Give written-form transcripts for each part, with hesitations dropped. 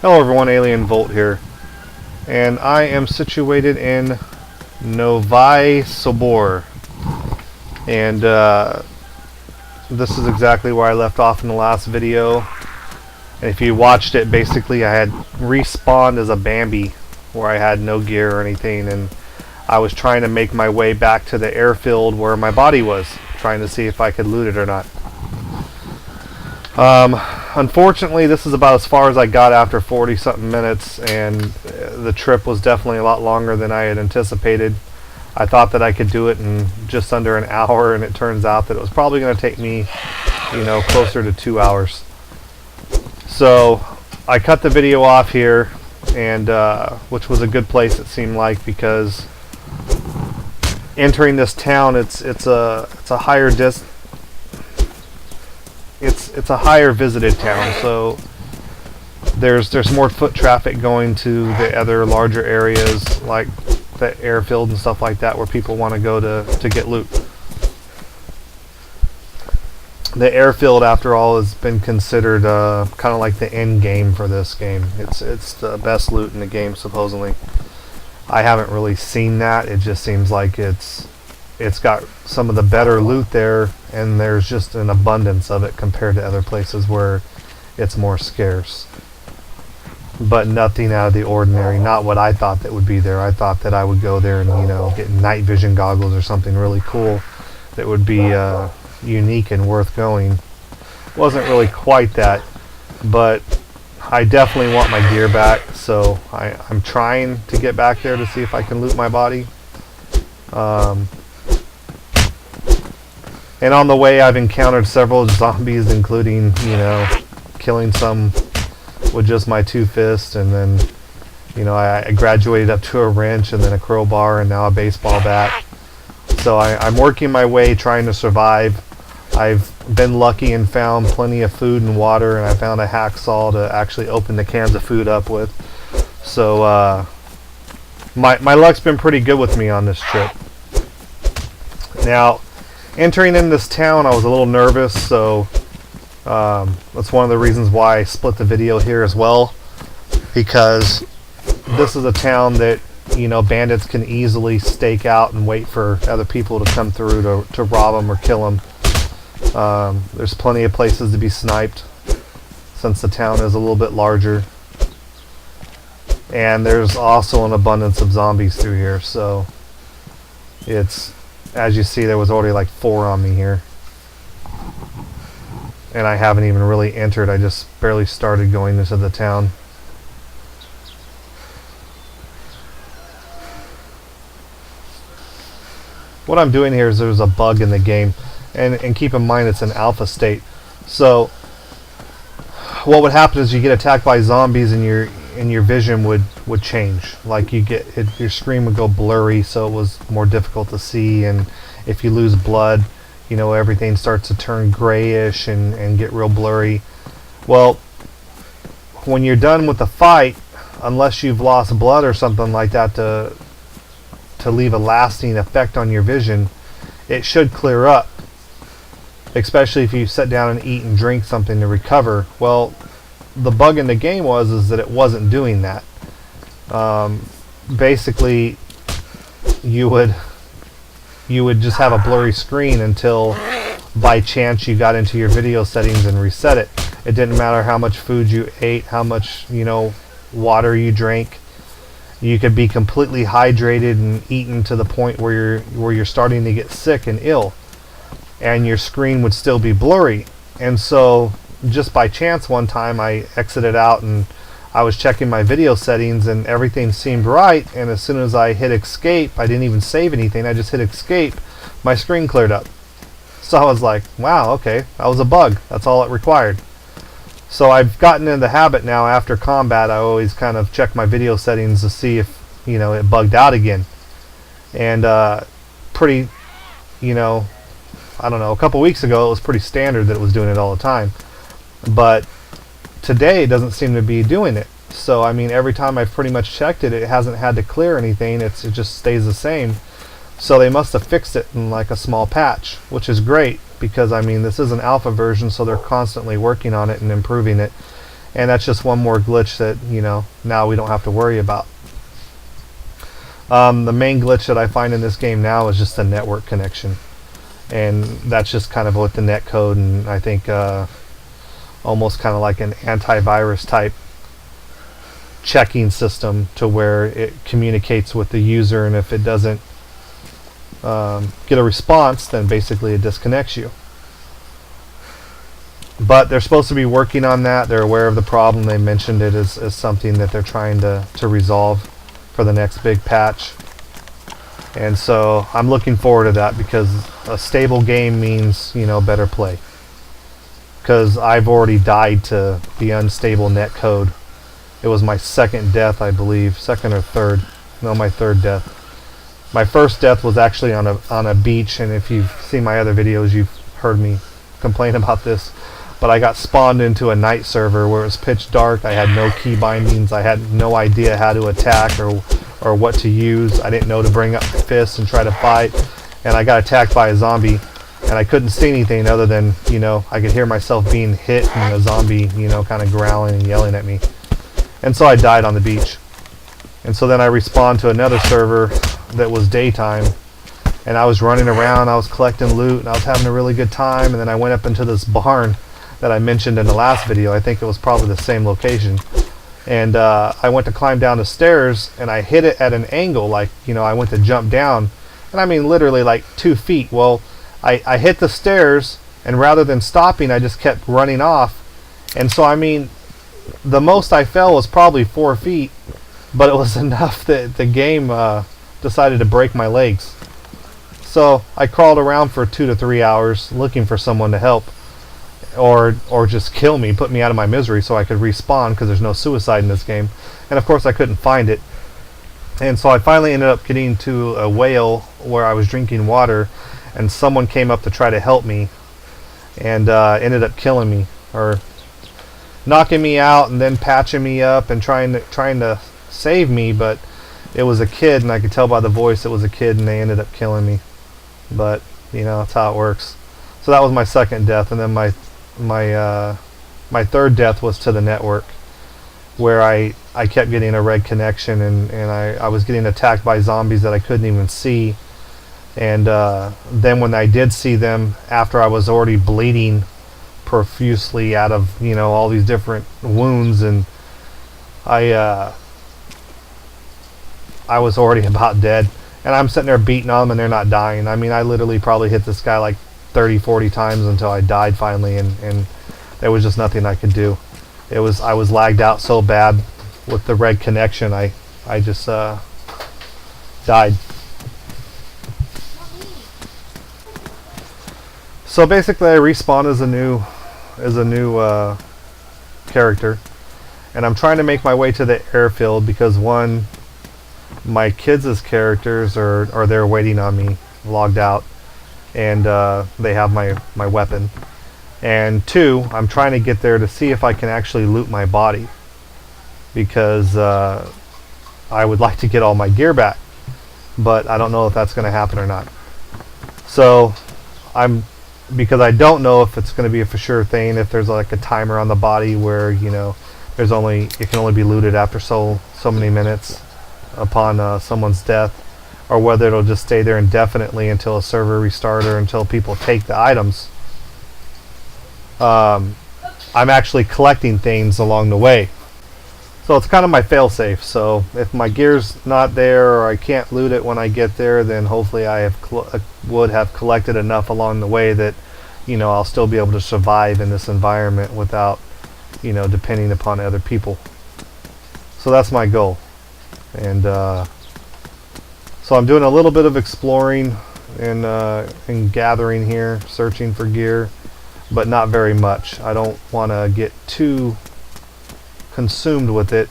Hello everyone, Alien Volt here, and I am situated in Novy, Sobor, and this is exactly where I left off in the last video. And if you watched it, basically I had respawned as a Bambi where I had no gear or anything, and I was trying to make my way back to the airfield where my body was, trying to see if I could loot it or not. Unfortunately, this is about as far as I got after 40 something minutes, and the trip was definitely a lot longer than I had anticipated. I thought that I could do it in just under an hour, and it turns out that it was probably going to take me, closer to 2 hours. So I cut the video off here, and which was a good place, it seemed like, because entering this town, it's a higher it's a higher visited town, so there's more foot traffic going to the other larger areas like the airfield and stuff like that, where people want to go to get loot. The airfield, after all, has been considered kind of like the end game for this game. It's the best loot in the game, supposedly. I haven't really seen that. It just seems like it's got some of the better loot there, and there's just an abundance of it compared to other places where it's more scarce. But nothing out of the ordinary. Not what I thought that would be there. I thought that I would go there and get night vision goggles or something really cool that would be unique and worth going. Wasn't really quite that, but I definitely want my gear back, so I'm trying to get back there to see if I can loot my body. And on the way, I've encountered several zombies, including, killing some with just my two fists, and then, I graduated up to a wrench and then a crowbar and now a baseball bat. So I'm working my way, trying to survive. I've been lucky and found plenty of food and water, and I found a hacksaw to actually open the cans of food up with. So my luck's been pretty good with me on this trip. Now, entering in this town, I was a little nervous, so that's one of the reasons why I split the video here as well, because this is a town that bandits can easily stake out and wait for other people to come through to rob them or kill them. There's plenty of places to be sniped since the town is a little bit larger, and there's also an abundance of zombies through here, so it's, as you see, there was already like 4 on me here. And I haven't even really entered. I just barely started going into the town. What I'm doing here is there's a bug in the game. And keep in mind, it's an alpha state. So what would happen is you get attacked by zombies, and your vision would change. Like your screen would go blurry, so it was more difficult to see, and if you lose blood, everything starts to turn grayish and get real blurry. Well, when you're done with the fight, unless you've lost blood or something like that to leave a lasting effect on your vision, it should clear up, especially if you sit down and eat and drink something to recover. Well, the bug in the game is that it wasn't doing that. Basically, you would just have a blurry screen until by chance you got into your video settings and reset it. It didn't matter how much food you ate, how much water you drank. You could be completely hydrated and eaten to the point where you're starting to get sick and ill, and your screen would still be blurry. And so just by chance one time I exited out and I was checking my video settings, and everything seemed right, and as soon as I hit escape, I didn't even save anything, I just hit escape, my screen cleared up. So I was like, wow, okay, that was a bug, that's all it required. So I've gotten in the habit now, after combat, I always kind of check my video settings to see if it bugged out again. And pretty, I don't know, a couple weeks ago it was pretty standard that it was doing it all the time. But today it doesn't seem to be doing it. So I mean, every time I've pretty much checked it, it hasn't had to clear anything. It just stays the same. So they must have fixed it in like a small patch, which is great, because I mean, this is an alpha version, so they're constantly working on it and improving it. And that's just one more glitch that, now we don't have to worry about. The main glitch that I find in this game now is just the network connection. And that's just kind of with the net code, and I think almost kind of like an antivirus type checking system to where it communicates with the user, and if it doesn't get a response, then basically it disconnects you. But they're supposed to be working on that. They're aware of the problem. They mentioned it as something that they're trying to resolve for the next big patch. And so I'm looking forward to that, because a stable game means, better play. Because I've already died to the unstable netcode. It was my second death, I believe. Second or third. No, my third death. My first death was actually on a beach, and if you've seen my other videos, you've heard me complain about this. But I got spawned into a night server where it was pitch dark. I had no key bindings. I had no idea how to attack or what to use. I didn't know to bring up my fists and try to fight. And I got attacked by a zombie. And I couldn't see anything other than, I could hear myself being hit and a zombie, kind of growling and yelling at me. And so I died on the beach. And so then I respawned to another server that was daytime. And I was running around, I was collecting loot, and I was having a really good time. And then I went up into this barn that I mentioned in the last video. I think it was probably the same location. And I went to climb down the stairs, and I hit it at an angle, like, I went to jump down. And I mean literally like 2 feet. Well, I hit the stairs, and rather than stopping, I just kept running off. And so, I mean, the most I fell was probably 4 feet, but it was enough that the game decided to break my legs. So I crawled around for 2 to 3 hours looking for someone to help, or just kill me, put me out of my misery so I could respawn, because there's no suicide in this game. And of course I couldn't find it. And so I finally ended up getting to a whale where I was drinking water, and someone came up to try to help me, and ended up killing me, or knocking me out and then patching me up and trying to save me. But it was a kid, and I could tell by the voice it was a kid, and they ended up killing me. But that's how it works. So that was my second death, and then my third death was to the network, where I kept getting a red connection, and I was getting attacked by zombies that I couldn't even see. And then when I did see them, after I was already bleeding profusely out of all these different wounds, and I was already about dead, and I'm sitting there beating on them, and they're not dying. I mean, I literally probably hit this guy like 30-40 times until I died finally, and there was just nothing I could do. I was lagged out so bad with the red connection, I just died. So basically I respawned as a new character, and I'm trying to make my way to the airfield, because one, my kids' characters are there waiting on me, logged out, and they have my weapon. And two, I'm trying to get there to see if I can actually loot my body, because I would like to get all my gear back, but I don't know if that's going to happen or not. So because I don't know if it's going to be a for sure thing, if there's like a timer on the body where it can only be looted after so many minutes upon someone's death, or whether it'll just stay there indefinitely until a server restart or until people take the items. I'm actually collecting things along the way, so it's kind of my fail-safe. So if my gear's not there, or I can't loot it when I get there, then hopefully I would have collected enough along the way that I'll still be able to survive in this environment without depending upon other people. So that's my goal. And so I'm doing a little bit of exploring and gathering here, searching for gear, but not very much. I don't want to get too consumed with it,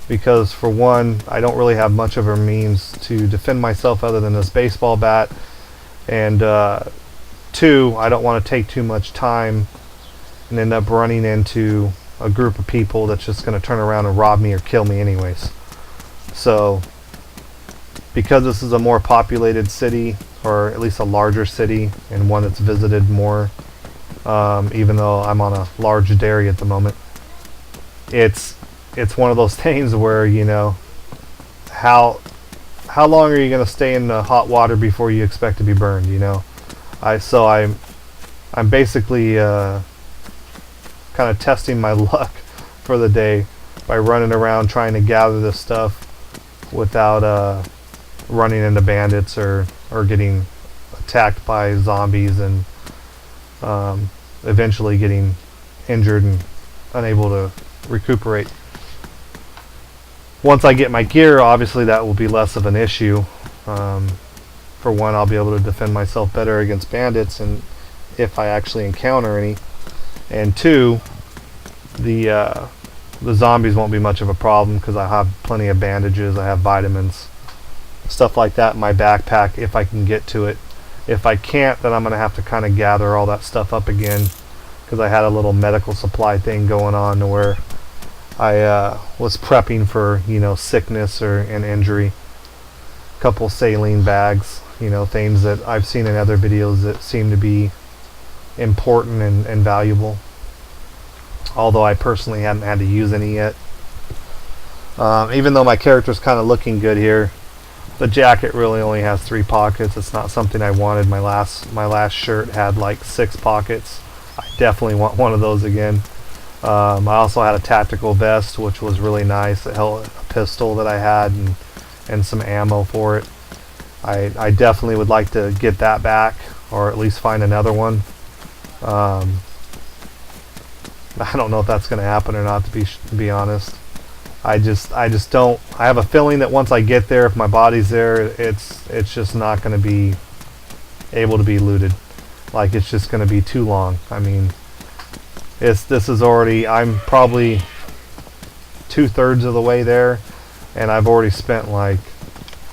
because for one, I don't really have much of a means to defend myself other than this baseball bat, and two, I don't want to take too much time and end up running into a group of people that's just going to turn around and rob me or kill me anyways. So because this is a more populated city, or at least a larger city, and one that's visited more, even though I'm on a large dairy at the moment, it's one of those things where, you know, how long are you going to stay in the hot water before you expect to be burned, you know? I'm basically kind of testing my luck for the day by running around trying to gather this stuff without running into bandits or getting attacked by zombies and eventually getting injured and unable to recuperate. Once I get my gear, obviously that will be less of an issue. For one, I'll be able to defend myself better against bandits, and if I actually encounter any. And two, the zombies won't be much of a problem because I have plenty of bandages, I have vitamins, stuff like that in my backpack if I can get to it. If I can't, then I'm going to have to kind of gather all that stuff up again, because I had a little medical supply thing going on to where I was prepping for, you know, sickness or an injury. A couple saline bags, you know, things that I've seen in other videos that seem to be important and valuable, although I personally hadn't had to use any yet. Even though my character's kind of looking good here, the jacket really only has 3 pockets. It's not something I wanted. My last shirt had like 6 pockets. I definitely want one of those again. I also had a tactical vest, which was really nice. It held a pistol that I had and some ammo for it. I definitely would like to get that back, or at least find another one. I don't know if that's going to happen or not, to be honest. I just don't. I have a feeling that once I get there, if my body's there, it's just not going to be able to be looted. Like, it's just going to be too long. I mean, this is already. I'm probably 2/3 of the way there, and I've already spent like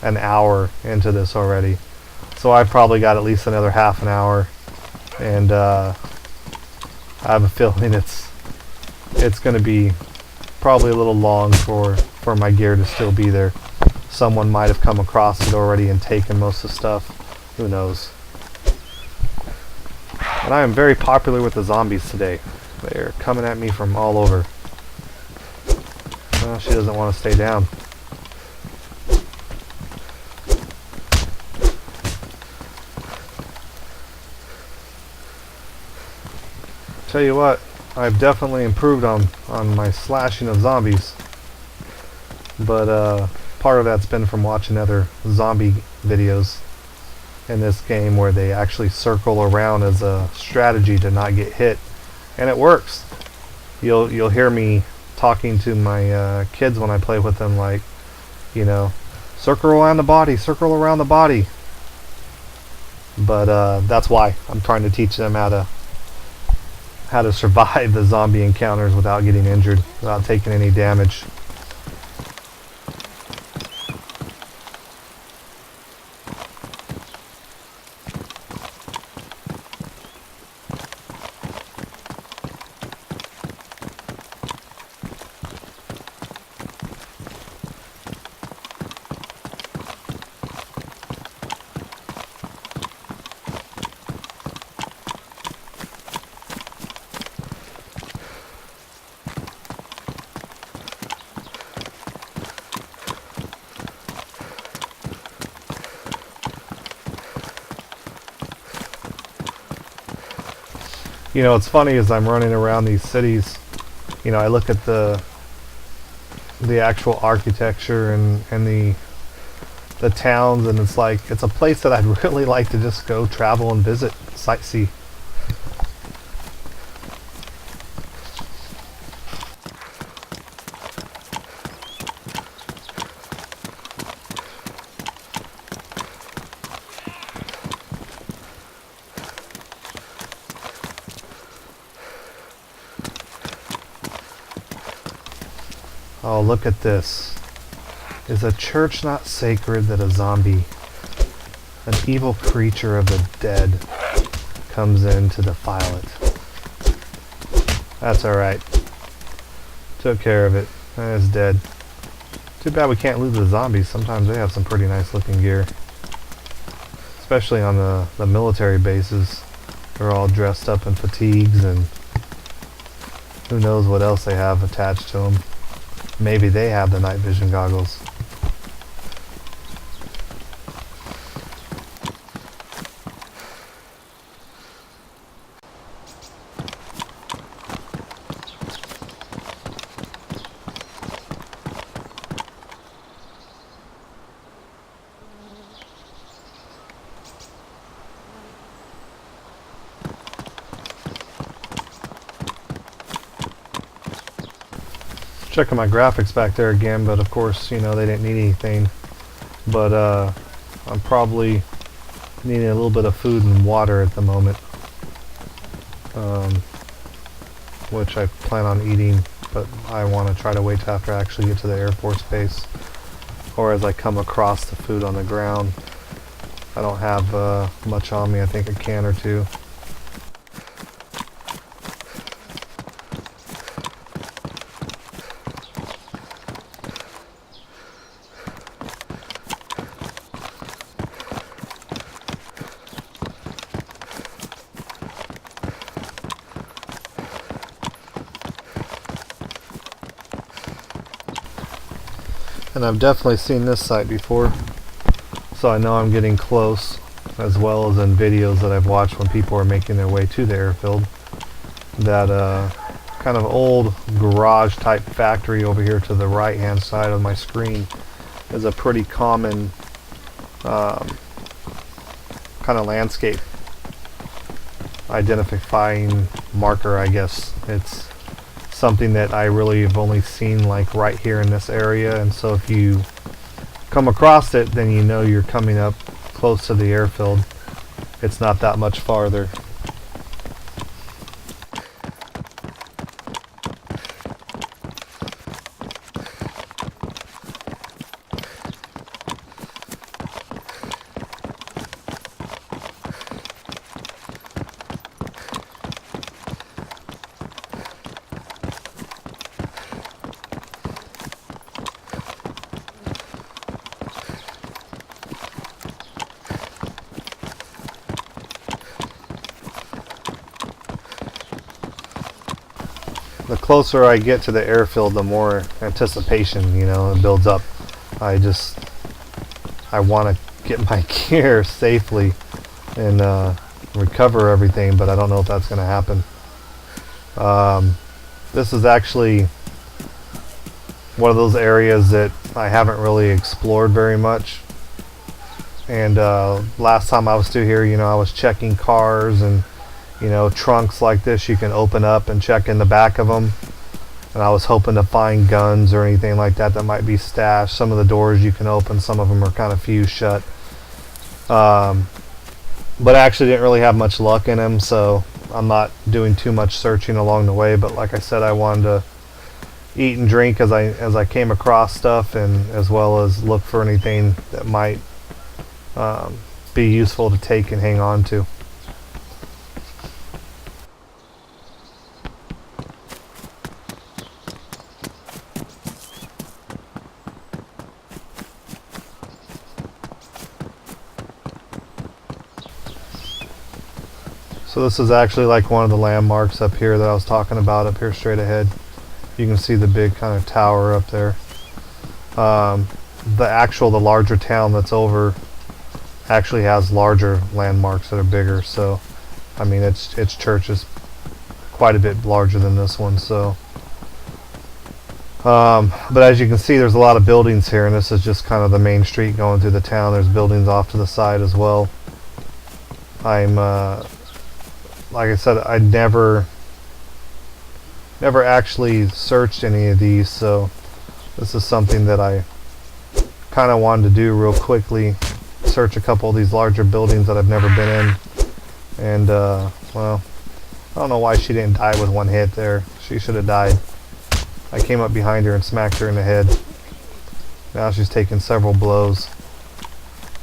an hour into this already. So I've probably got at least another half an hour, and I have a feeling it's going to be probably a little long for my gear to still be there. Someone might have come across it already and taken most of the stuff. Who knows? And I am very popular with the zombies today. They're coming at me from all over. Well, she doesn't want to stay down. Tell you what, I've definitely improved on my slashing of zombies, but part of that's been from watching other zombie videos in this game where they actually circle around as a strategy to not get hit, and it works. You'll hear me talking to my kids when I play with them, like, you know, circle around the body, circle around the body. But that's why I'm trying to teach them how to survive the zombie encounters without getting injured, without taking any damage. You know, it's funny as I'm running around these cities, you know, I look at the actual architecture and the towns, and it's like, it's a place that I'd really like to just go travel and visit, sightsee. Oh, look at this. Is a church not sacred that a zombie, an evil creature of the dead, comes in to defile it? That's alright. Took care of it. It's dead. Too bad we can't loot the zombies. Sometimes they have some pretty nice looking gear. Especially on the military bases. They're all dressed up in fatigues and Who knows what else they have attached to them. Maybe they have the night vision goggles. Checking my graphics back there again, but of course, you know, they didn't need anything. But I'm probably needing a little bit of food and water at the moment, which I plan on eating, but I want to try to wait till after I actually get to the Air Force Base, or as I come across the food on the ground. I don't have much on me, I think a can or two. And I've definitely seen this site before, so I know I'm getting close, as well as in videos that I've watched when people are making their way to the airfield. That kind of old garage type factory over here to the right hand side of my screen is a pretty common kind of landscape identifying marker, I guess. It's something that I really have only seen like right here in this area, and so if you come across it, then you know you're coming up close to the airfield. It's not that much farther. The closer I get to the airfield, the more anticipation, you know, it builds up. I want to get my gear safely and recover everything, but I don't know if that's going to happen. This is actually one of those areas that I haven't really explored very much. And last time I was through here, you know, I was checking cars and, you know, trunks like this you can open up and check in the back of them, and I was hoping to find guns or anything like that that might be stashed. Some of the doors you can open, some of them are kind of fused shut, but I actually didn't really have much luck in them, so I'm not doing too much searching along the way. But like I said, I wanted to eat and drink as I came across stuff, and as well as look for anything that might be useful to take and hang on to. So this is actually like one of the landmarks up here that I was talking about, up here straight ahead. You can see the big kind of tower up there. The larger town that's over actually has larger landmarks that are bigger. So, I mean, its church is quite a bit larger than this one. So, but as you can see, there's a lot of buildings here, and this is just kind of the main street going through the town. There's buildings off to the side as well. Like I said, I never actually searched any of these, so this is something that I kind of wanted to do real quickly. Search a couple of these larger buildings that I've never been in. And, well, I don't know why she didn't die with one hit there. She should have died. I came up behind her and smacked her in the head. Now she's taking several blows.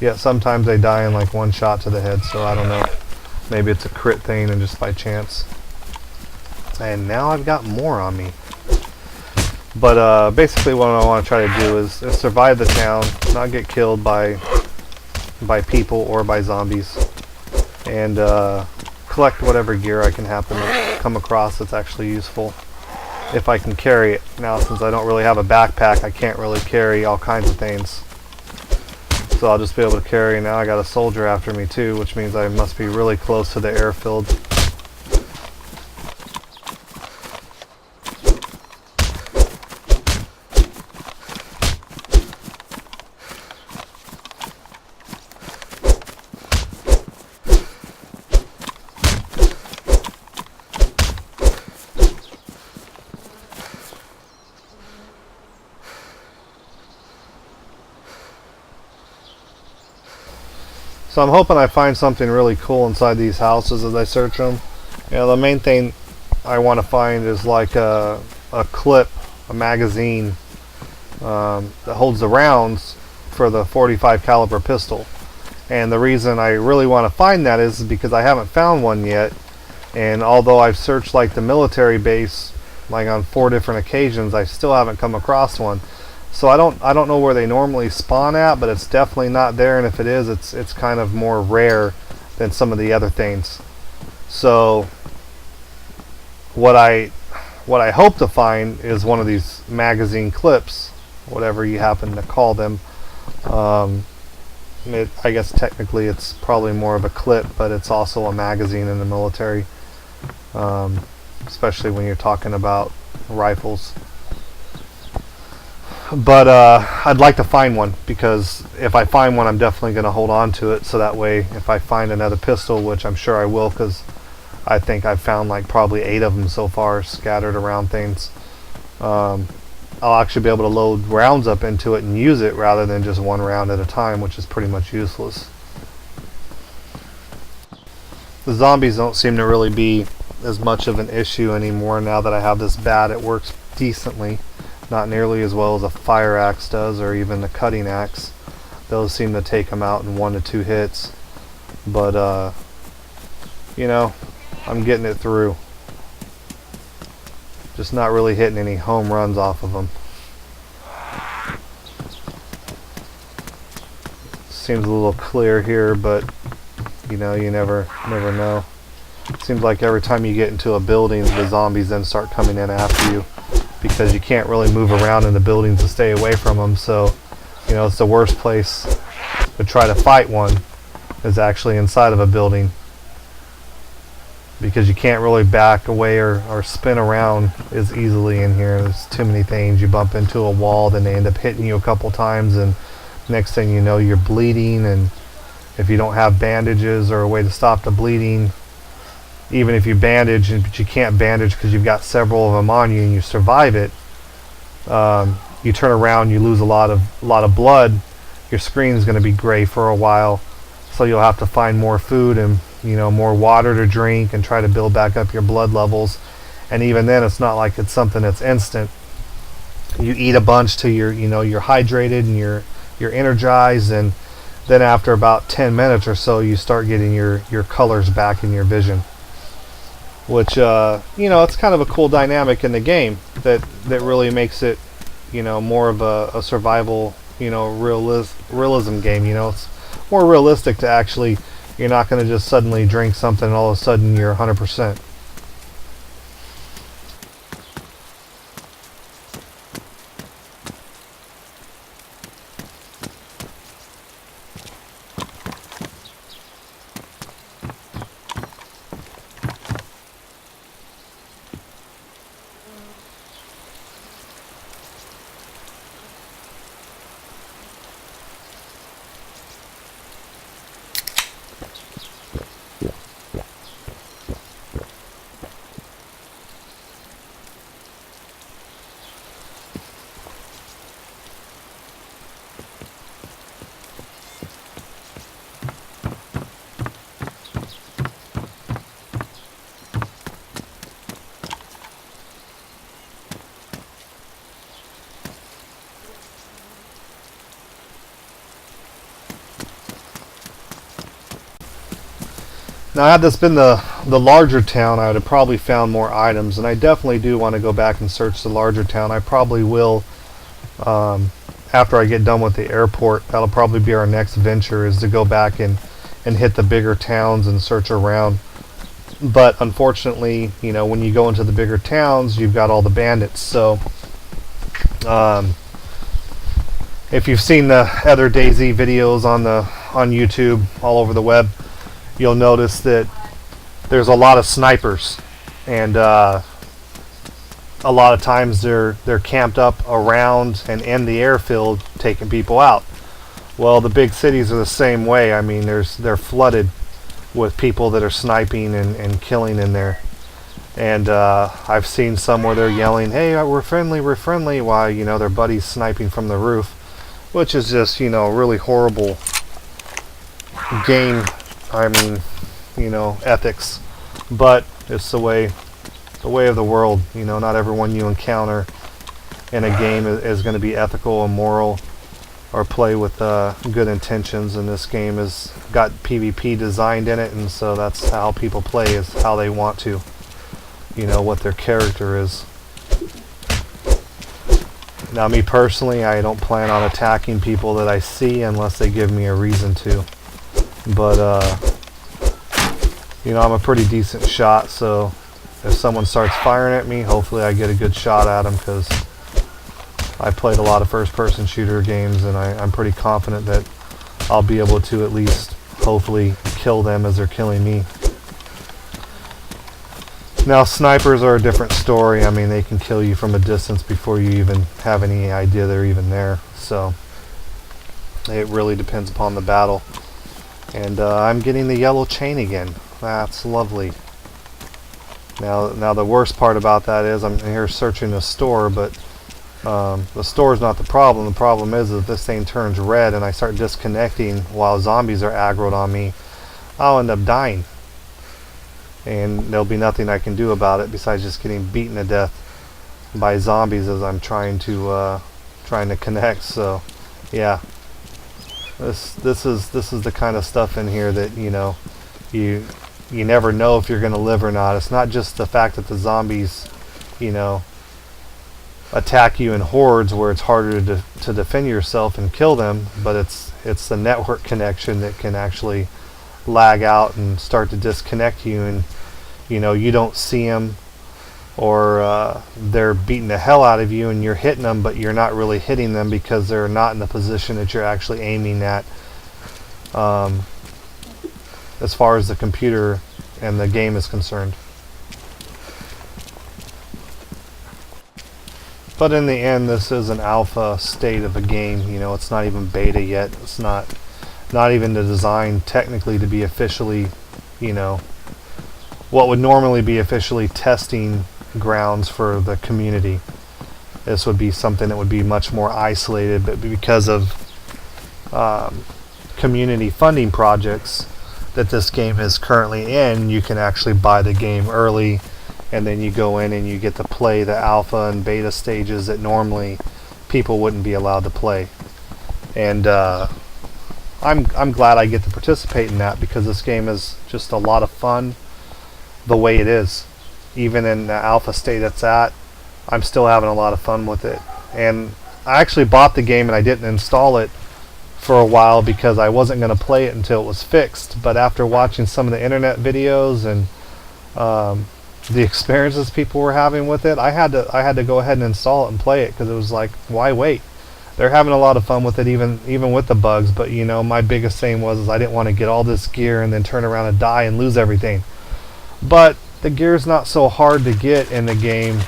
Yet sometimes they die in like one shot to the head, so I don't know. Maybe it's a crit thing and just by chance. And now I've got more on me. But basically what I want to try to do is survive the town, not get killed by people or by zombies, and collect whatever gear I can happen to come across that's actually useful. if I can carry it. Now, since I don't really have a backpack, I can't really carry all kinds of things. So I'll just be able to carry. Now I got a soldier after me too, which means I must be really close to the airfield. So I'm hoping I find something really cool inside these houses as I search them. You know, the main thing I want to find is like a clip, a magazine that holds the rounds for the .45 caliber pistol. And the reason I really want to find that is because I haven't found one yet. And although I've searched like the military base like on 4 different occasions, I still haven't come across one. So I don't know where they normally spawn at, but it's definitely not there, and if it is, it's kind of more rare than some of the other things. So what I hope to find is one of these magazine clips, whatever you happen to call them. I guess technically it's probably more of a clip, but it's also a magazine in the military, especially when you're talking about rifles. But I'd like to find one, because if I find one, I'm definitely going to hold on to it, so that way if I find another pistol, which I'm sure I will, because I think I've found like probably 8 of them so far scattered around things, I'll actually be able to load rounds up into it and use it rather than just 1 round at a time, which is pretty much useless. The zombies don't seem to really be as much of an issue anymore now that I have this bat. It works decently. Not nearly as well as a fire axe does, or even a cutting axe. Those seem to take them out in 1 to 2 hits. But, you know, I'm getting it through. Just not really hitting any home runs off of them. Seems a little clear here, but, you know, you never know. Seems like every time you get into a building, the zombies then start coming in after you, because you can't really move around in the buildings to stay away from them. So, you know, it's the worst place to try to fight one is actually inside of a building, because you can't really back away or spin around as easily in here. There's too many things. You bump into a wall, then they end up hitting you a couple times, and next thing you know, you're bleeding. And if you don't have bandages or a way to stop the bleeding, even if you bandage, but you can't bandage because you've got several of them on you and you survive it, you turn around, you lose a lot of blood, your screen is going to be gray for a while, so you'll have to find more food and, you know, more water to drink and try to build back up your blood levels. And even then, it's not like it's something that's instant. You eat a bunch till you're hydrated and you're energized, and then after about 10 minutes or so, you start getting your colors back in your vision. Which, you know, it's kind of a cool dynamic in the game that really makes it, you know, more of a survival, you know, realism game. You know, it's more realistic to actually, you're not going to just suddenly drink something and all of a sudden you're 100%. Now, had this been the larger town, I would have probably found more items, and I definitely do want to go back and search the larger town. I probably will, after I get done with the airport. That'll probably be our next venture, is to go back and hit the bigger towns and search around. But unfortunately, you know, when you go into the bigger towns, you've got all the bandits. So if you've seen the other DayZ videos on YouTube all over the web, you'll notice that there's a lot of snipers, and a lot of times they're camped up around and in the airfield taking people out. Well, the big cities are the same way. I mean, they're flooded with people that are sniping and killing in there. And I've seen some where they're yelling, "Hey, we're friendly," while, you know, their buddy's sniping from the roof, which is just, you know, really horrible game, I mean, you know, ethics. But it's the way of the world. You know, not everyone you encounter in a game is going to be ethical and moral or play with good intentions. And this game has got PvP designed in it, and so that's how people play, is how they want to, you know, what their character is. Now, me personally, I don't plan on attacking people that I see unless they give me a reason to. But you know, I'm a pretty decent shot, so if someone starts firing at me, hopefully I get a good shot at them, because I played a lot of first-person shooter games, and I'm pretty confident that I'll be able to at least hopefully kill them as they're killing me. Now, snipers are a different story. I mean, they can kill you from a distance before you even have any idea they're even there. So it really depends upon the battle. And I'm getting the yellow chain again. That's lovely. Now the worst part about that is I'm here searching a store, but the store's not the problem. The problem is if this thing turns red and I start disconnecting while zombies are aggroed on me, I'll end up dying. And there'll be nothing I can do about it besides just getting beaten to death by zombies as I'm trying to connect. So yeah, this is the kind of stuff in here that, you know, you never know if you're going to live or not. It's not just the fact that the zombies, you know, attack you in hordes where it's harder to defend yourself and kill them, but it's the network connection that can actually lag out and start to disconnect you, and, you know, you don't see them, or they're beating the hell out of you and you're hitting them, but you're not really hitting them because they're not in the position that you're actually aiming at, as far as the computer and the game is concerned. But in the end, this is an alpha state of a game. You know, it's not even beta yet. It's not even the design technically to be officially, you know, what would normally be officially testing grounds for the community. This would be something that would be much more isolated, but because of community funding projects that this game is currently in, you can actually buy the game early, and then you go in and you get to play the alpha and beta stages that normally people wouldn't be allowed to play. And I'm glad I get to participate in that, because this game is just a lot of fun the way it is. Even in the alpha state it's at, I'm still having a lot of fun with it. And I actually bought the game and I didn't install it for a while because I wasn't going to play it until it was fixed. But after watching some of the internet videos and the experiences people were having with it, I had to go ahead and install it and play it, because it was like, why wait? They're having a lot of fun with it, even with the bugs. But, you know, my biggest thing was I didn't want to get all this gear and then turn around and die and lose everything. But the gear's not so hard to get in the game,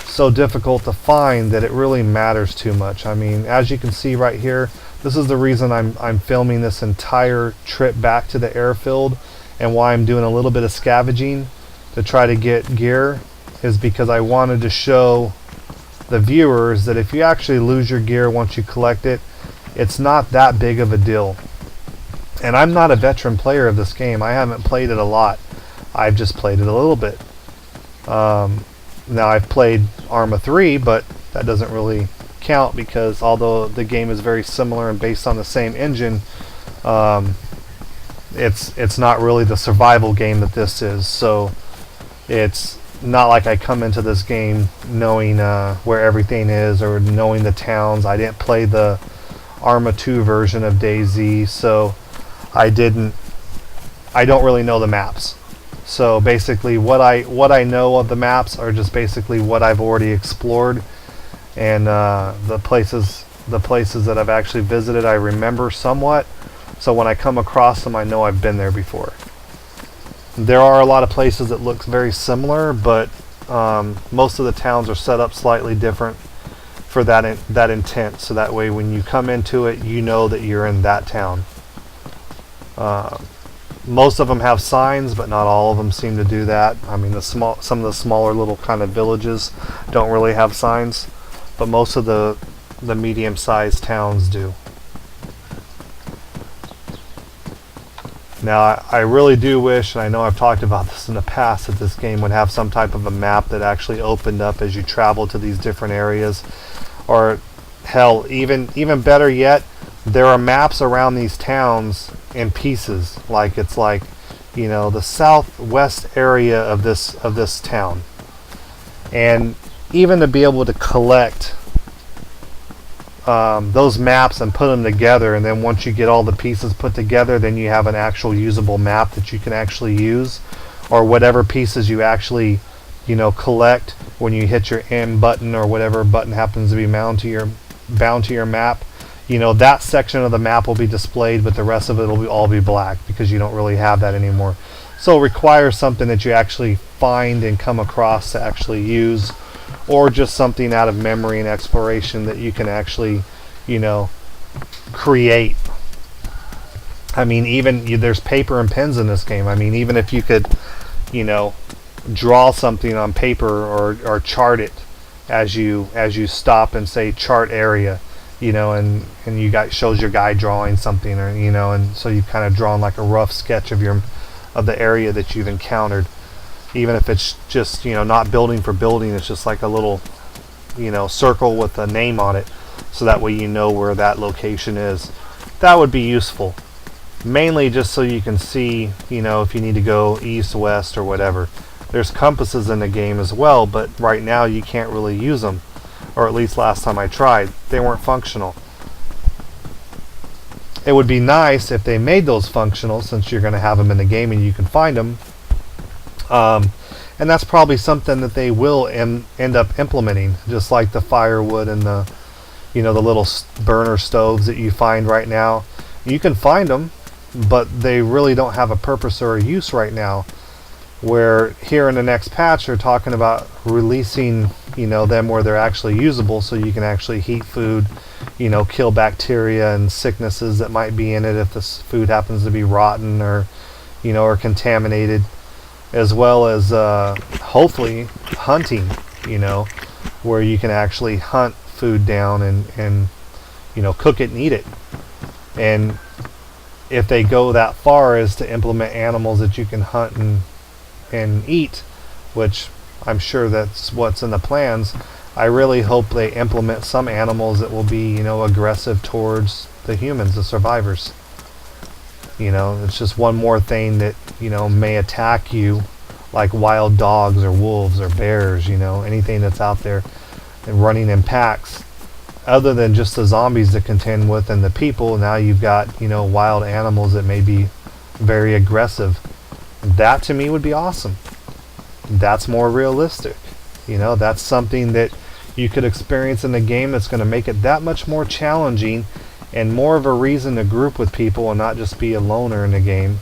so difficult to find, that it really matters too much. I mean, as you can see right here, this is the reason I'm filming this entire trip back to the airfield, and why I'm doing a little bit of scavenging to try to get gear, is because I wanted to show the viewers that if you actually lose your gear once you collect it, it's not that big of a deal. And I'm not a veteran player of this game. I haven't played it a lot. I've just played it a little bit. Now, I've played Arma 3, but that doesn't really count, because although the game is very similar and based on the same engine, it's not really the survival game that this is. So it's not like I come into this game knowing where everything is, or knowing the towns. I didn't play the Arma 2 version of DayZ, so I don't really know the maps. So basically what I know of the maps are just basically what I've already explored, and the places that I've actually visited I remember somewhat. So when I come across them, I know I've been there before. There are a lot of places that look very similar, but most of the towns are set up slightly different for that intent. So that way, when you come into it, you know that you're in that town. Most of them have signs, but not all of them seem to do that. I mean, some of the smaller little kind of villages don't really have signs, but most of the medium-sized towns do. Now, I really do wish, and I know I've talked about this in the past, that this game would have some type of a map that actually opened up as you travel to these different areas. Or, hell, even better yet, there are maps around these towns in pieces. Like, it's like, you know, the southwest area of this town. And even to be able to collect those maps and put them together, and then once you get all the pieces put together, then you have an actual usable map that you can actually use, or whatever pieces you actually, you know, collect when you hit your M button or whatever button happens to be bound to your map. You know, that section of the map will be displayed, but the rest of it will all be black, because you don't really have that anymore. So it requires something that you actually find and come across to actually use, or just something out of memory and exploration that you can actually, you know, create. I mean, even there's paper and pens in this game. I mean, even if you could, you know, draw something on paper or chart it as you stop and say chart area, you know, and you got shows your guy drawing something, or you know, and so you've kind of drawn like a rough sketch of the area that you've encountered. Even if it's just, you know, not building for building, it's just like a little, you know, circle with a name on it, so that way you know where that location is. That would be useful. Mainly just so you can see, you know, if you need to go east, west, or whatever. There's compasses in the game as well, but right now you can't really use them. Or at least last time I tried, they weren't functional. It would be nice if they made those functional, since you're going to have them in the game and you can find them. And that's probably something that they will end up implementing, just like the firewood and the, you know, the little burner stoves that you find right now. You can find them, but they really don't have a purpose or a use right now. Where here in the next patch they're talking about releasing, you know, them where they're actually usable, so you can actually heat food, you know, kill bacteria and sicknesses that might be in it if this food happens to be rotten or, you know, or contaminated. As well as hopefully hunting, you know, where you can actually hunt food down and you know, cook it and eat it. And if they go that far as to implement animals that you can hunt and eat, which I'm sure that's what's in the plans, I really hope they implement some animals that will be, you know, aggressive towards the humans, the survivors. You know, it's just one more thing that, you know, may attack you, like wild dogs or wolves or bears, you know, anything that's out there and running in packs. Other than just the zombies to contend with and the people, now you've got, you know, wild animals that may be very aggressive. That to me would be awesome. That's more realistic. You know, that's something that you could experience in the game that's going to make it that much more challenging and more of a reason to group with people and not just be a loner in the game,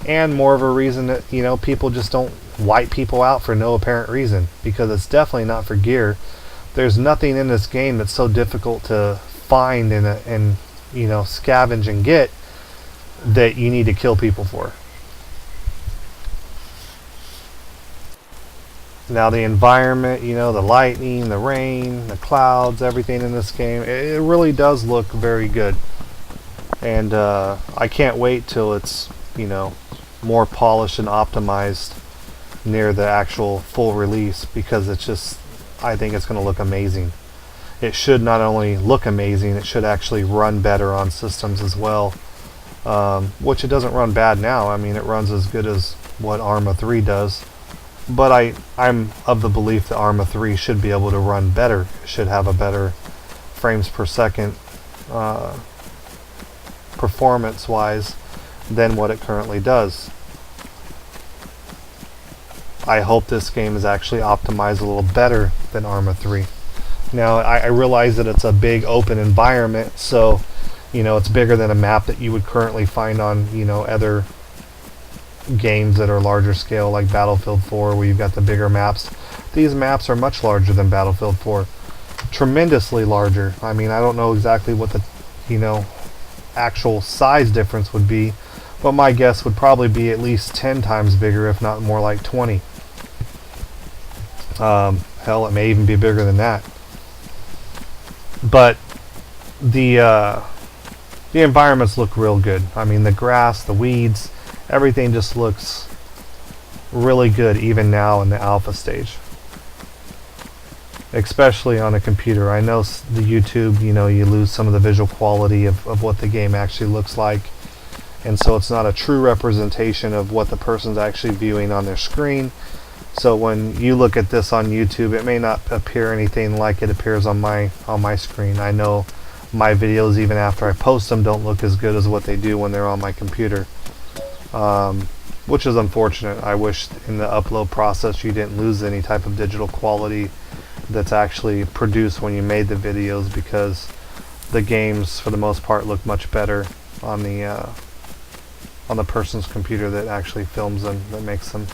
and more of a reason that, you know, people just don't wipe people out for no apparent reason, because it's definitely not for gear. There's nothing in this game that's so difficult to find and you know, scavenge and get that you need to kill people for. Now the environment, you know, the lightning, the rain, the clouds, everything in this game, it really does look very good. And I can't wait till it's, you know, more polished and optimized near the actual full release, because it's just, I think it's going to look amazing. It should not only look amazing, it should actually run better on systems as well, which it doesn't run bad now. I mean, it runs as good as what Arma 3 does. But I'm of the belief that Arma 3 should be able to run better. It should have a better frames per second performance-wise than what it currently does. I hope this game is actually optimized a little better than Arma 3. Now, I realize that it's a big open environment, so, you know, it's bigger than a map that you would currently find on, you know, other games that are larger scale, like Battlefield 4, where you've got the bigger maps. These maps are much larger than Battlefield 4. Tremendously larger. I mean, I don't know exactly what the, you know, actual size difference would be, but my guess would probably be at least 10 times bigger, if not more like 20. Hell, it may even be bigger than that. But the environments look real good. I mean, the grass, the weeds, everything just looks really good even now in the alpha stage. Especially on a computer. I know the YouTube, you know, you lose some of the visual quality of what the game actually looks like. And so it's not a true representation of what the person's actually viewing on their screen. So when you look at this on YouTube, it may not appear anything like it appears on my screen. I know my videos, even after I post them, don't look as good as what they do when they're on my computer, which is unfortunate. I wish in the upload process you didn't lose any type of digital quality that's actually produced when you made the videos, because the games for the most part look much better on the person's computer that actually films them, that makes them.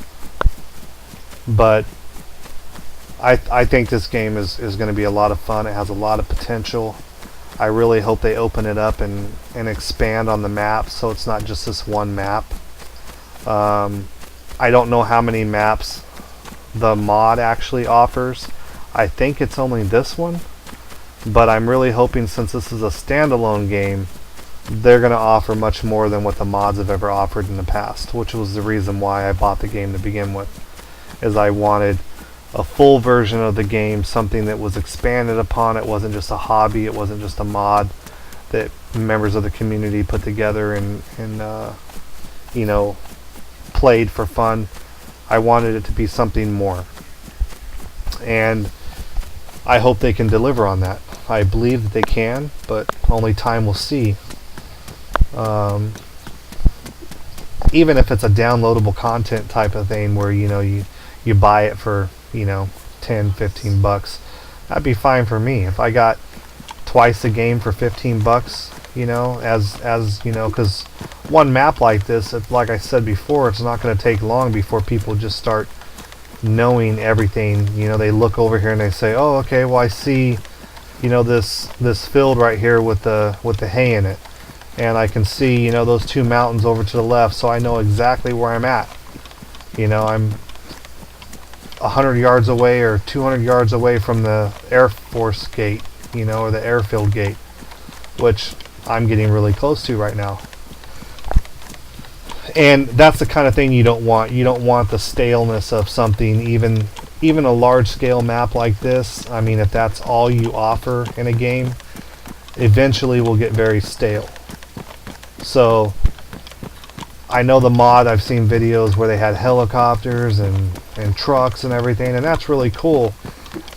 But I think this game is going to be a lot of fun. It has a lot of potential. I really hope they open it up and expand on the map, so it's not just this one map. I don't know how many maps the mod actually offers. I think it's only this one, but I'm really hoping, since this is a standalone game, they're going to offer much more than what the mods have ever offered in the past, which was the reason why I bought the game to begin with, is I wanted a full version of the game, something that was expanded upon. It wasn't just a hobby, it wasn't just a mod that members of the community put together and you know, played for fun. I wanted it to be something more, and I hope they can deliver on that. I believe that they can, but only time will see. Even if it's a downloadable content type of thing, where, you know, you buy it for, you know, 10-15 bucks, that'd be fine for me. If I got twice the game for 15 bucks, you know, as you know, because one map like this, like I said before, it's not going to take long before people just start knowing everything. You know, they look over here and they say, oh, okay, well, I see, you know, this field right here with the hay in it, and I can see, you know, those two mountains over to the left, so I know exactly where I'm at. You know, I'm 100 yards away or 200 yards away from the Air Force gate, you know, or the airfield gate, which I'm getting really close to right now. And that's the kind of thing you don't want. You don't want the staleness of something, even a large-scale map like this. I mean, if that's all you offer in a game, eventually will get very stale. So I know the mod, I've seen videos where they had helicopters and trucks and everything, and that's really cool.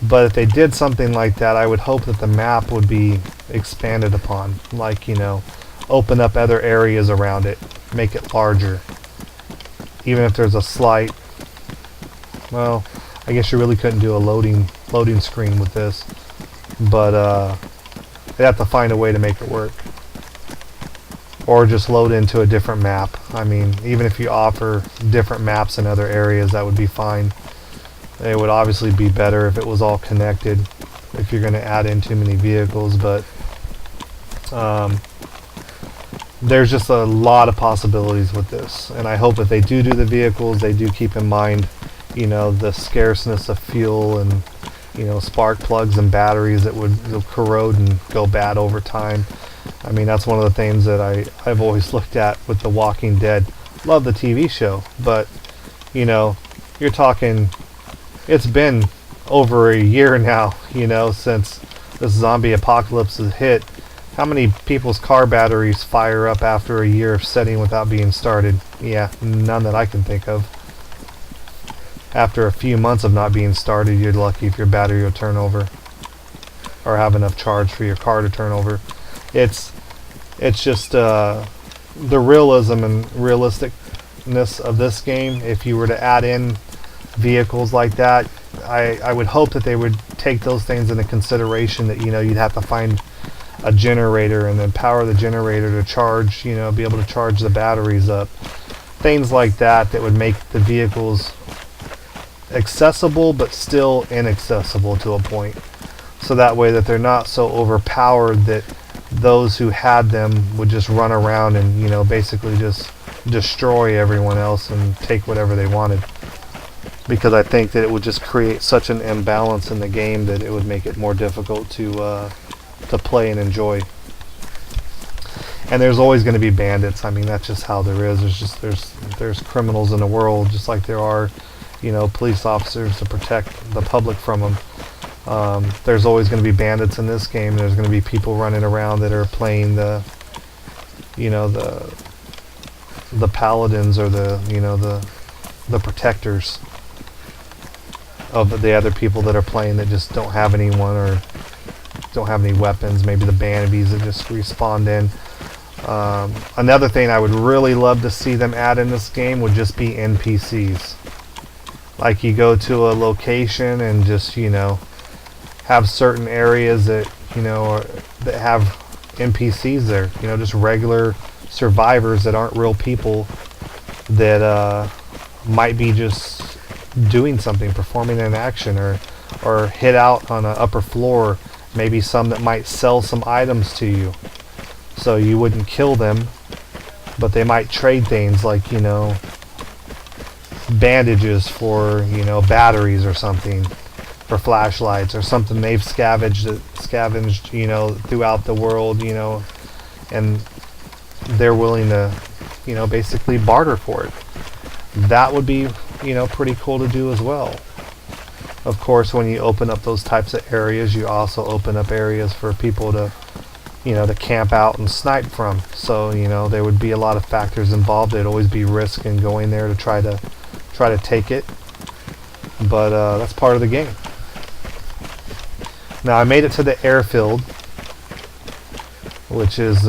But if they did something like that, I would hope that the map would be expanded upon. Like, you know, open up other areas around it, make it larger. Even if there's a slight, well, I guess you really couldn't do a loading screen with this, but they have to find a way to make it work. Or just load into a different map. I mean, even if you offer different maps in other areas, that would be fine. It would obviously be better if it was all connected, if you're going to add in too many vehicles, but there's just a lot of possibilities with this. And I hope if they do the vehicles, they do keep in mind, you know, the scarceness of fuel and, you know, spark plugs and batteries that would corrode and go bad over time. I mean, that's one of the things that I've always looked at with The Walking Dead. Love the TV show, but, you know, you're talking, it's been over a year now, you know, since this zombie apocalypse has hit. How many people's car batteries fire up after a year of setting without being started? Yeah, none that I can think of. After a few months of not being started, you're lucky if your battery will turn over or have enough charge for your car to turn over. It's just the realism and realisticness of this game. If you were to add in vehicles like that, I would hope that they would take those things into consideration, that, you know, you'd have to find a generator and then power the generator to charge, you know, be able to charge the batteries up. Things like that that would make the vehicles accessible but still inaccessible to a point. So that way that they're not so overpowered that those who had them would just run around and, you know, basically just destroy everyone else and take whatever they wanted. Because I think that it would just create such an imbalance in the game that it would make it more difficult to play and enjoy. And there's always going to be bandits. I mean, that's just how there is. There's criminals in the world, just like there are, you know, police officers to protect the public from them. There's always going to be bandits in this game. There's going to be people running around that are playing the, you know, the paladins, or the, you know, the protectors of the other people that are playing that just don't have anyone or don't have any weapons. Maybe the Bannabies that just respawned in. Another thing I would really love to see them add in this game would just be NPCs. Like, you go to a location and just, you know, have certain areas that, you know, that have NPCs there. You know, just regular survivors that aren't real people that might be just doing something, performing an action, or hid out on an upper floor. Maybe some that might sell some items to you, so you wouldn't kill them, but they might trade things like, you know, bandages for, you know, batteries or something, for flashlights or something they've scavenged, you know, throughout the world, you know, and they're willing to, you know, basically barter for it. That would be, you know, pretty cool to do as well. Of course, when you open up those types of areas, you also open up areas for people to, you know, to camp out and snipe from. So, you know, there would be a lot of factors involved. There'd always be risk in going there to try to take it. But that's part of the game. Now, I made it to the airfield, which is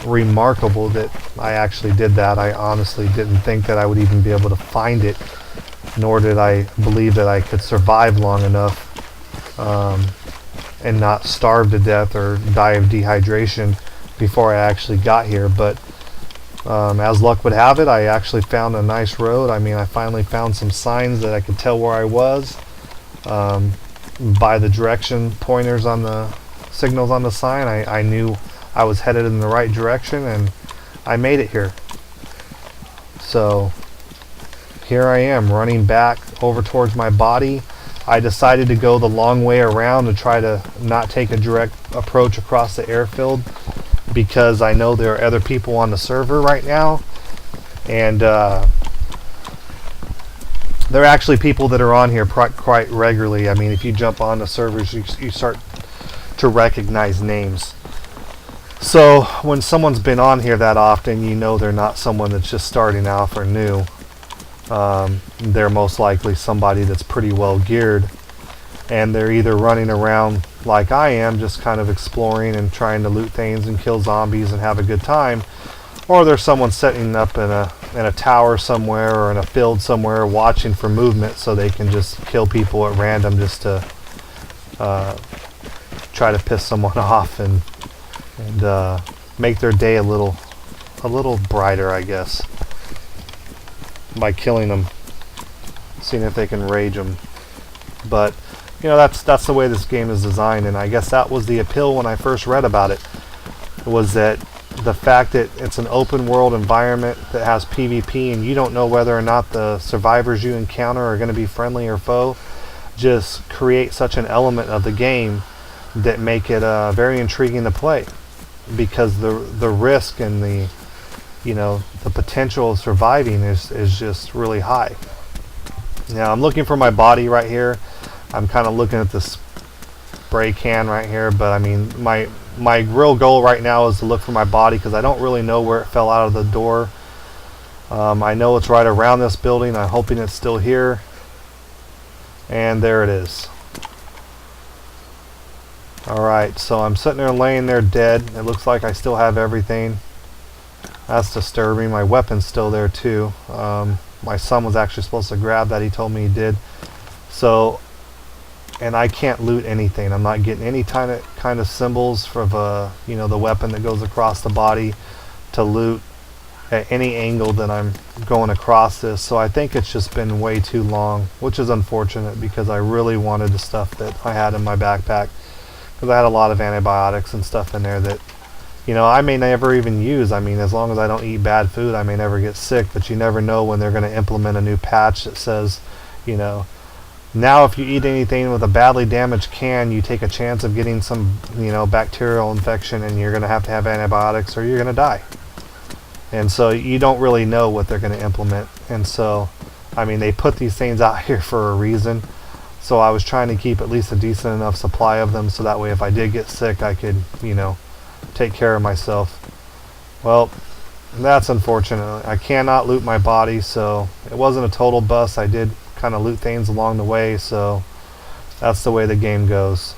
remarkable that I actually did that. I honestly didn't think that I would even be able to find it, nor did I believe that I could survive long enough and not starve to death or die of dehydration before I actually got here. But as luck would have it, I actually found a nice road. I mean, I finally found some signs that I could tell where I was by the direction pointers on the signals on the sign. I knew I was headed in the right direction, and I made it here. So here I am, running back over towards my body. I decided to go the long way around to try to not take a direct approach across the airfield, because I know there are other people on the server right now, and there are actually people that are on here quite regularly. I mean, if you jump on the servers, you start to recognize names. So when someone's been on here that often, you know they're not someone that's just starting out or new. They're most likely somebody that's pretty well geared, and they're either running around like I am, just kind of exploring and trying to loot things and kill zombies and have a good time, or there's someone setting up in a tower somewhere or in a field somewhere watching for movement so they can just kill people at random just to try to piss someone off and make their day a little brighter, I guess, by killing them, seeing if they can rage them. But you know, that's the way this game is designed, and I guess that was the appeal when I first read about it, was that the fact that it's an open world environment that has PvP, and you don't know whether or not the survivors you encounter are going to be friendly or foe, just create such an element of the game that make it very intriguing to play, because the risk and the, you know, the potential of surviving is just really high. Now I'm looking for my body right here. I'm kind of looking at this spray can right here, but I mean, my real goal right now is to look for my body, because I don't really know where it fell out of the door. I know it's right around this building. I'm hoping it's still here, and there it is. Alright, so I'm sitting there laying there dead. It looks like I still have everything. That's disturbing. My weapon's still there too. my son was actually supposed to grab that. He told me he did. So, and I can't loot anything. I'm not getting any kind of symbols for you know, the weapon that goes across the body to loot at any angle that I'm going across this. So I think it's just been way too long, which is unfortunate because I really wanted the stuff that I had in my backpack, because I had a lot of antibiotics and stuff in there that, you know, I may never even use. I mean, as long as I don't eat bad food, I may never get sick, but you never know when they're going to implement a new patch that says, you know, now if you eat anything with a badly damaged can, you take a chance of getting some, you know, bacterial infection, and you're going to have antibiotics or you're going to die. And so you don't really know what they're going to implement. And so, I mean, they put these things out here for a reason. So I was trying to keep at least a decent enough supply of them, so that way if I did get sick, I could, you know, take care of myself. Well, that's unfortunate. I cannot loot my body, so it wasn't a total bust. I did kind of loot things along the way, so that's the way the game goes.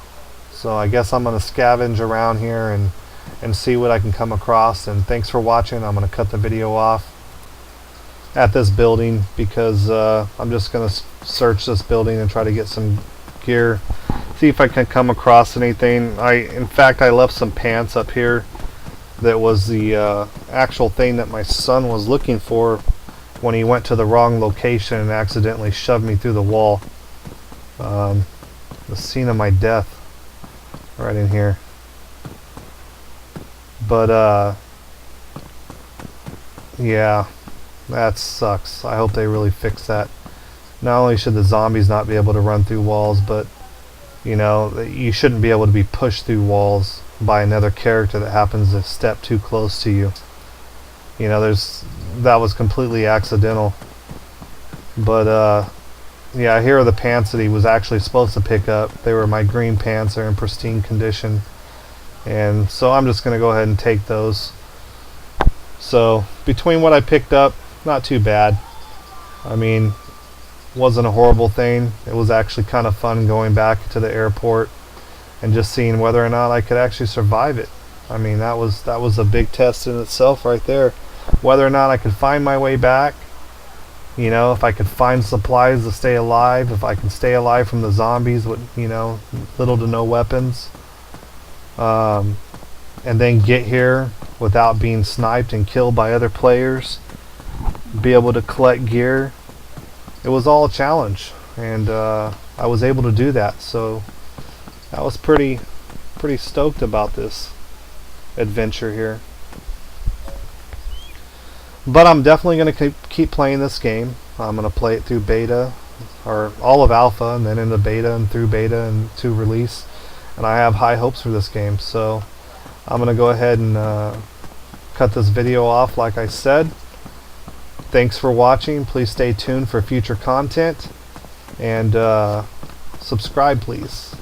So I guess I'm going to scavenge around here and see what I can come across. And thanks for watching. I'm going to cut the video off at this building because I'm just going to search this building and try to get some gear, see if I can come across anything. In fact, I left some pants up here that was the actual thing that my son was looking for when he went to the wrong location and accidentally shoved me through the wall. The scene of my death right in here. But yeah, that sucks. I hope they really fix that. Not only should the zombies not be able to run through walls, but you know, you shouldn't be able to be pushed through walls by another character that happens to step too close to you. You know, that was completely accidental. But yeah, here are the pants that he was actually supposed to pick up. They were my green pants. They're in pristine condition. And so I'm just going to go ahead and take those. So between what I picked up, not too bad. I mean, wasn't a horrible thing. It was actually kind of fun going back to the airport and just seeing whether or not I could actually survive it. I mean, that was a big test in itself right there. Whether or not I could find my way back, you know, if I could find supplies to stay alive, if I can stay alive from the zombies with, you know, little to no weapons. And then get here without being sniped and killed by other players, be able to collect gear. It was all a challenge, and I was able to do that, so I was pretty stoked about this adventure here. But I'm definitely going to keep playing this game. I'm going to play it through beta, or all of alpha, and then into beta and through beta and to release. And I have high hopes for this game, so I'm going to go ahead and cut this video off like I said. Thanks for watching. Please stay tuned for future content, and subscribe please.